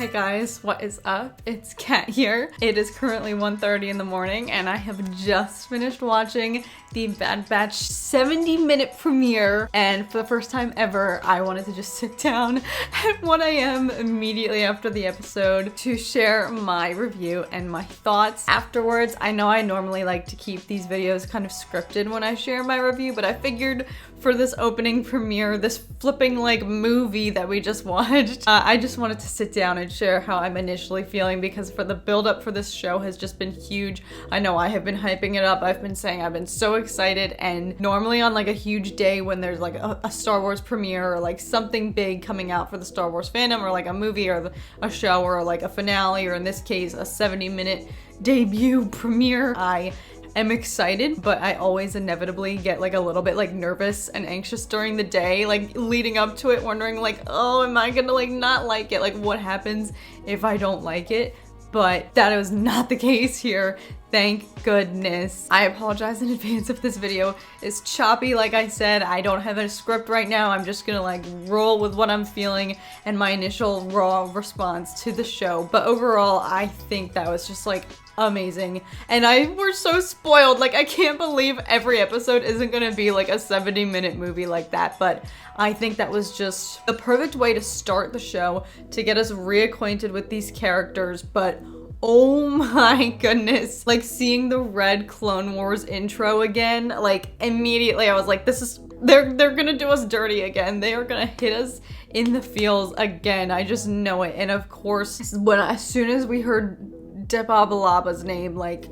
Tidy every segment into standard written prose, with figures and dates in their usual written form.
Hi guys, what is up? It's Kat here. It is currently 1:30 in the morning and I have just finished watching the Bad Batch 70-minute premiere, and for the first time ever I wanted to just sit down at 1 a.m. immediately after the episode to share my review and my thoughts afterwards. I know I normally like to keep these videos kind of scripted when I share my review, but I figured for this opening premiere, this flipping like movie that we just watched, I just wanted to sit down and share how I'm initially feeling, because for the build up for this show has just been huge. I know I have been hyping it up. I've been saying I've been so excited, and normally on like a huge day when there's like a Star Wars premiere or like something big coming out for the Star Wars fandom, or like a movie or a show or like a finale, or in this case a 70-minute debut premiere, I am excited, but I always inevitably get like a little bit like nervous and anxious during the day, like leading up to it, wondering like, oh, am I gonna like not like it? Like what happens if I don't like it? But that was not the case here. Thank goodness. I apologize in advance if this video is choppy. Like I said, I don't have a script right now. I'm just gonna like roll with what I'm feeling and my initial raw response to the show. But overall, I think that was just like amazing. And we're so spoiled. Like I can't believe every episode isn't gonna be like a 70-minute movie like that. But I think that was just the perfect way to start the show, to get us reacquainted with these characters. But oh my goodness, like seeing the red Clone Wars intro again, like immediately I was like, they're gonna do us dirty again. They are gonna hit us in the feels again. I just know it. And of course, as soon as we heard Debabalaba's name, like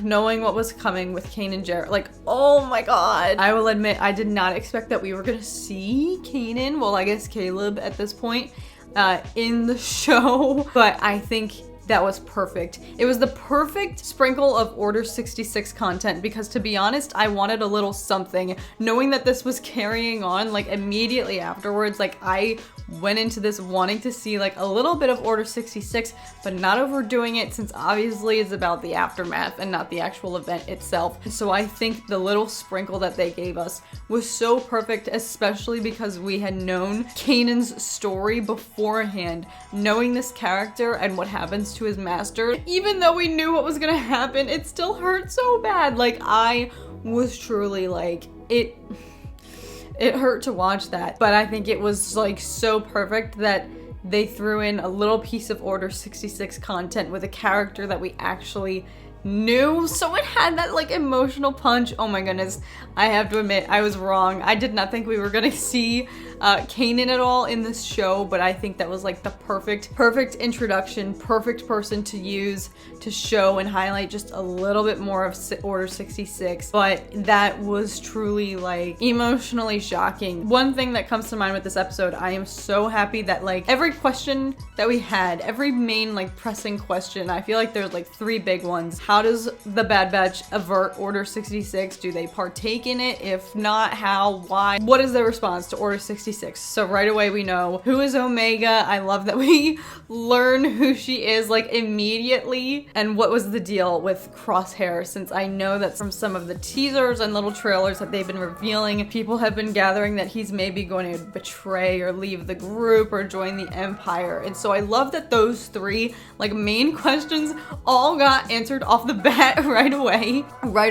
knowing what was coming with Kanan Jarrus, like, oh my god. I will admit, I did not expect that we were gonna see Kanan, well I guess Caleb at this point, in the show, but I think that was perfect. It was the perfect sprinkle of Order 66 content, because to be honest, I wanted a little something. Knowing that this was carrying on, like immediately afterwards, like I went into this wanting to see like a little bit of Order 66, but not overdoing it, since obviously it's about the aftermath and not the actual event itself. And so I think the little sprinkle that they gave us was so perfect, especially because we had known Kanan's story beforehand. Knowing this character and what happens to his master, even though we knew what was gonna happen, it still hurt so bad. Like I was truly like, it hurt to watch that, but I think it was like so perfect that they threw in a little piece of Order 66 content with a character that we actually knew, so it had that like emotional punch. Oh my goodness, I have to admit I was wrong. I did not think we were gonna see Kanan at all in this show, but I think that was like the perfect introduction, perfect person to use to show and highlight just a little bit more of Order 66. But that was truly like emotionally shocking. One thing that comes to mind with this episode, I am so happy that like every question that we had, every main like pressing question, I feel like there's like 3 big ones. How does the Bad Batch avert Order 66? Do they partake in it? If not, how? Why? What is their response to Order 66? So right away we know who is Omega. I love that we learn who she is like immediately. And what was the deal with Crosshair, since I know that from some of the teasers and little trailers that they've been revealing, people have been gathering that he's maybe going to betray or leave the group or join the Empire. And so I love that those 3 like main questions all got answered off the bat right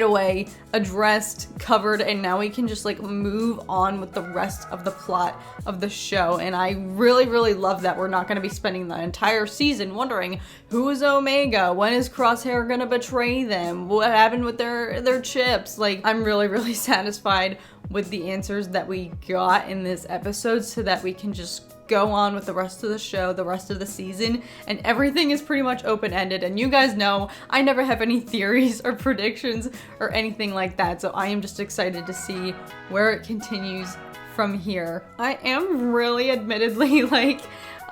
away, addressed, covered, and now we can just like move on with the rest of the plot of the show. And I really love that we're not going to be spending the entire season wondering who is Omega, when is Crosshair gonna betray them, what happened with their chips. Like I'm really satisfied with the answers that we got in this episode, so that we can just go on with the rest of the show, the rest of the season, and everything is pretty much open-ended. And you guys know I never have any theories or predictions or anything like that, so I am just excited to see where it continues from here. I am really admittedly like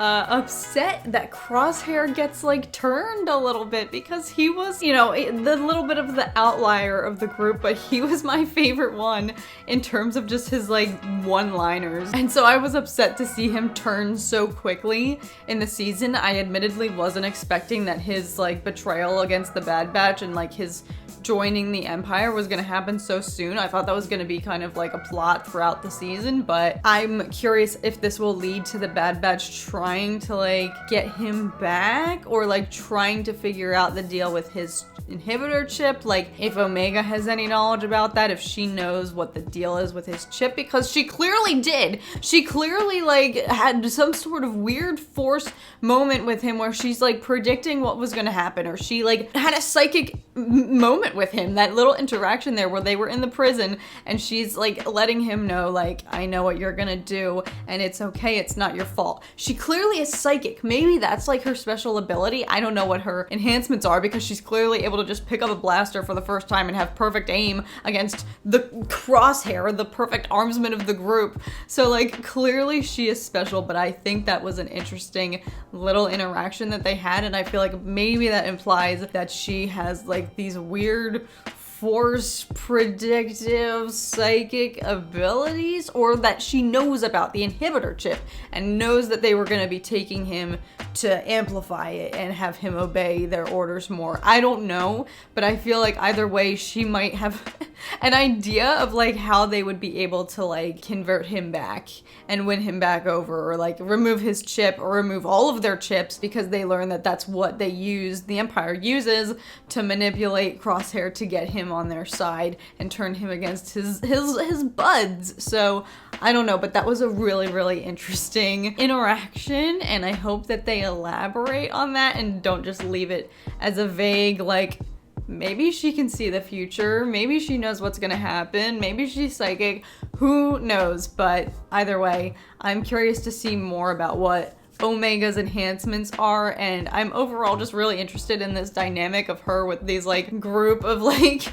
upset that Crosshair gets like turned a little bit, because he was, you know, the little bit of the outlier of the group, but he was my favorite one in terms of just his like one-liners. And so I was upset to see him turn so quickly in the season. I admittedly wasn't expecting that his like betrayal against the Bad Batch and like his joining the Empire was gonna happen so soon. I thought that was gonna be kind of like a plot throughout the season, but I'm curious if this will lead to the Bad Batch trying to like get him back, or like trying to figure out the deal with his inhibitor chip, like if Omega has any knowledge about that, if she knows what the deal is with his chip, because she clearly did. She clearly like had some sort of weird force moment with him where she's like predicting what was gonna happen, or she like had a psychic moment with him, that little interaction there where they were in the prison and she's like letting him know like, I know what you're gonna do and it's okay, it's not your fault. She clearly is psychic. Maybe that's like her special ability. I don't know what her enhancements are, because she's clearly able to just pick up a blaster for the first time and have perfect aim against the Crosshair, the perfect armsman of the group. So like clearly she is special, but I think that was an interesting little interaction that they had, and I feel like maybe that implies that she has like these weird force predictive psychic abilities, or that she knows about the inhibitor chip and knows that they were going to be taking him to amplify it and have him obey their orders more. I don't know, but I feel like either way she might have an idea of like how they would be able to like convert him back and win him back over, or like remove his chip or remove all of their chips, because they learned that that's what they use, the Empire uses to manipulate Crosshair to get him on their side and turn him against his buds. So I don't know, but that was a really interesting interaction, and I hope that they elaborate on that and don't just leave it as a vague like, maybe she can see the future, maybe she knows what's gonna happen, maybe she's psychic, who knows. But either way, I'm curious to see more about what Omega's enhancements are, and I'm overall just really interested in this dynamic of her with these like group of like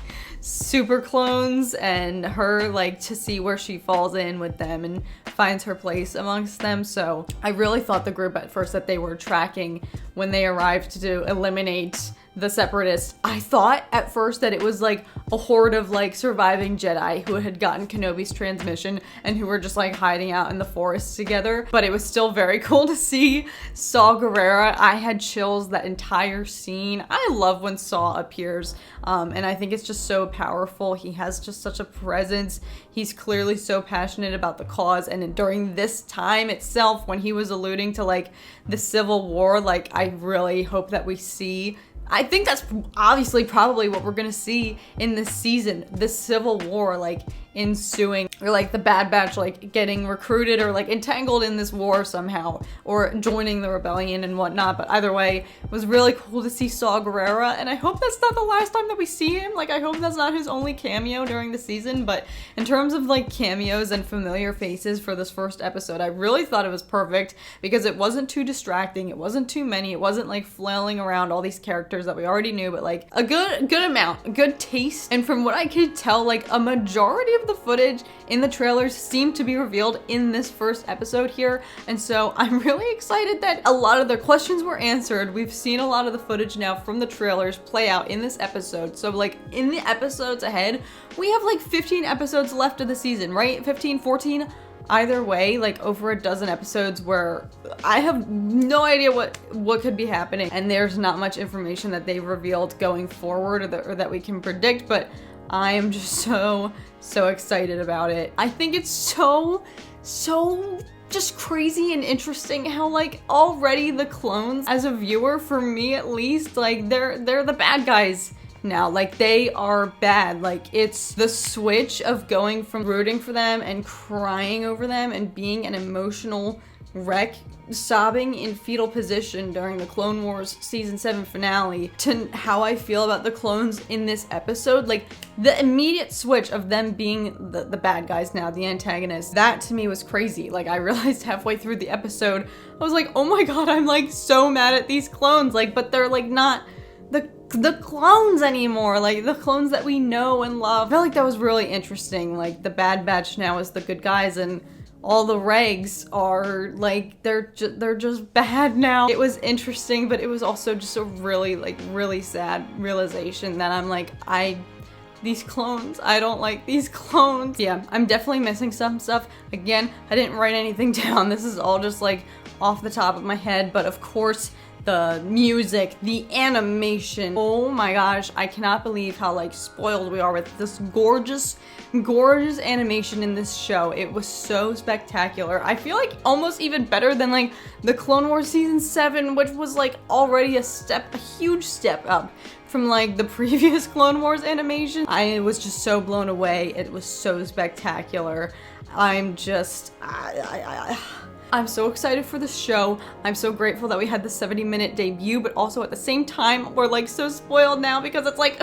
super clones, and her like to see where she falls in with them and finds her place amongst them. So I really thought the group at first that they were tracking when they arrived to eliminate the Separatists, I thought at first that it was like a horde of like surviving Jedi who had gotten Kenobi's transmission and who were just like hiding out in the forest together. But it was still very cool to see Saw Gerrera. I had chills that entire scene. I love when Saw appears, and I think it's just so powerful. He has just such a presence. He's clearly so passionate about the cause, and during this time itself when he was alluding to like the Civil War, like I really hope that we see, I think that's obviously probably what we're gonna see in this season, the Civil War like ensuing, or like the Bad Batch like getting recruited or like entangled in this war somehow, or joining the rebellion and whatnot. But either way, it was really cool to see Saw Gerrera, and I hope that's not the last time that we see him. Like I hope that's not his only cameo during the season. But in terms of like cameos and familiar faces for this first episode, I really thought it was perfect, because it wasn't too distracting, it wasn't too many, it wasn't like flailing around all these characters that we already knew, but like a good amount, a good taste. And from what I could tell, like a majority of the footage in the trailers seemed to be revealed in this first episode here, and so I'm really excited that a lot of their questions were answered. We've seen a lot of the footage now from the trailers play out in this episode, so like in the episodes ahead, we have like 15 episodes left of the season, right? 15, 14? Either way, like over a dozen episodes where I have no idea what could be happening, and there's not much information that they've revealed going forward, or that we can predict, but I am just so excited about it. I think it's so just crazy and interesting how like already the clones, as a viewer, for me at least, like they're the bad guys now. Like they are bad. Like it's the switch of going from rooting for them and crying over them and being an emotional wreck, sobbing in fetal position during the Clone Wars season 7 finale, to how I feel about the clones in this episode. Like the immediate switch of them being the bad guys now, the antagonists, that to me was crazy. Like I realized halfway through the episode, I was like, oh my god, I'm like so mad at these clones. Like, but they're like not the clones anymore, like the clones that we know and love. I felt like that was really interesting. Like the Bad Batch now is the good guys, and all the regs are like they're just bad now. It was interesting, but it was also just a really sad realization that I'm like, these clones, I don't like these clones. Yeah, I'm definitely missing some stuff. Again, I didn't write anything down. This is all just like off the top of my head, but of course the music, the animation. Oh my gosh, I cannot believe how like spoiled we are with this gorgeous animation in this show. It was so spectacular. I feel like almost even better than like the Clone Wars season 7, which was like already a huge step up from like the previous Clone Wars animation. I was just so blown away. It was so spectacular. I'm just, I'm so excited for the show. I'm so grateful that we had the 70-minute debut, but also at the same time, we're like so spoiled now because it's like,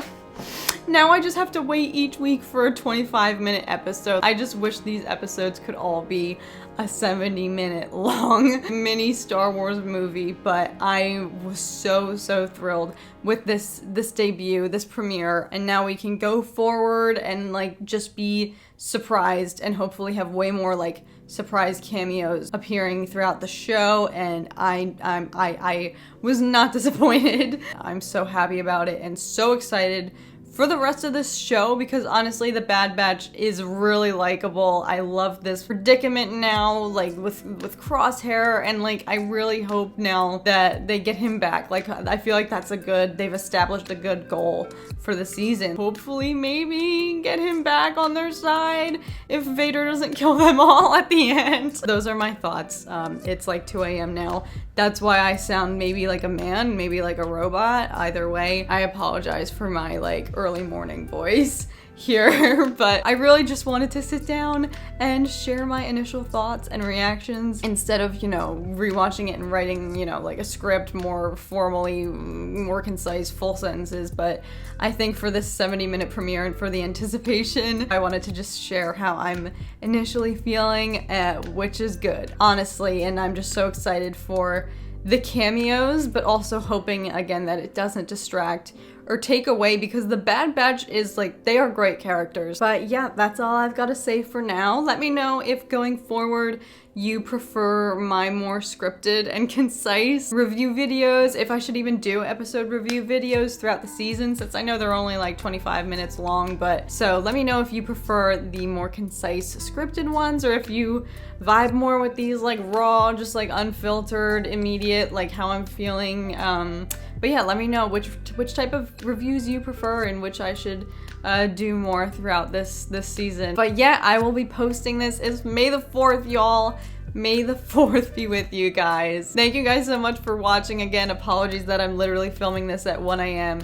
now I just have to wait each week for a 25-minute episode. I just wish these episodes could all be a 70-minute long mini Star Wars movie, but I was so thrilled with this debut, this premiere, and now we can go forward and like just be surprised and hopefully have way more like surprise cameos appearing throughout the show, and I was not disappointed. I'm so happy about it and so excited for the rest of this show because honestly the Bad Batch is really likable. I love this predicament now, like with Crosshair, and like I really hope now that they get him back. Like I feel like they've established a good goal for the season. Hopefully maybe get him back on their side if Vader doesn't kill them all at the end. Those are my thoughts. It's like 2 a.m. now. That's why I sound maybe like a man, maybe like a robot. Either way, I apologize for my like early morning voice here, but I really just wanted to sit down and share my initial thoughts and reactions instead of, you know, rewatching it and writing, you know, like a script more formally, more concise, full sentences. But I think for this 70-minute premiere and for the anticipation, I wanted to just share how I'm initially feeling, which is good, honestly, and I'm just so excited for the cameos, but also hoping again that it doesn't distract or take away, because the Bad Batch is like, they are great characters. But yeah, that's all I've got to say for now. Let me know if going forward you prefer my more scripted and concise review videos, if I should even do episode review videos throughout the season, since I know they're only like 25 minutes long. But so let me know if you prefer the more concise scripted ones, or if you vibe more with these like raw, just like unfiltered, immediate, like how I'm feeling. But yeah, let me know which type of reviews you prefer and which I should do more throughout this season. But yeah, I will be posting this. It's May the 4th, y'all. May the 4th be with you guys. Thank you guys so much for watching. Again, apologies that I'm literally filming this at 1 a.m.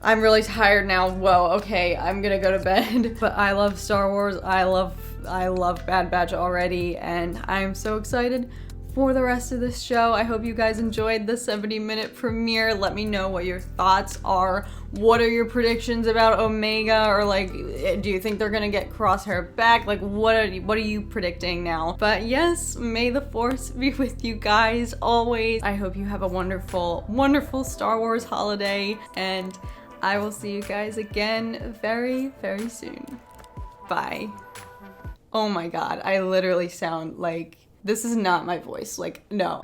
I'm really tired now. Whoa, okay, I'm gonna go to bed. But I love Star Wars. I love Bad Batch already, and I'm so excited for the rest of this show. I hope you guys enjoyed the 70-minute premiere. Let me know what your thoughts are. What are your predictions about Omega? Or like, do you think they're gonna get Crosshair back? Like, what are you predicting now? But yes, may the Force be with you guys always. I hope you have a wonderful Star Wars holiday, and I will see you guys again very soon. Bye. Oh my god, I literally sound like, this is not my voice, like, no.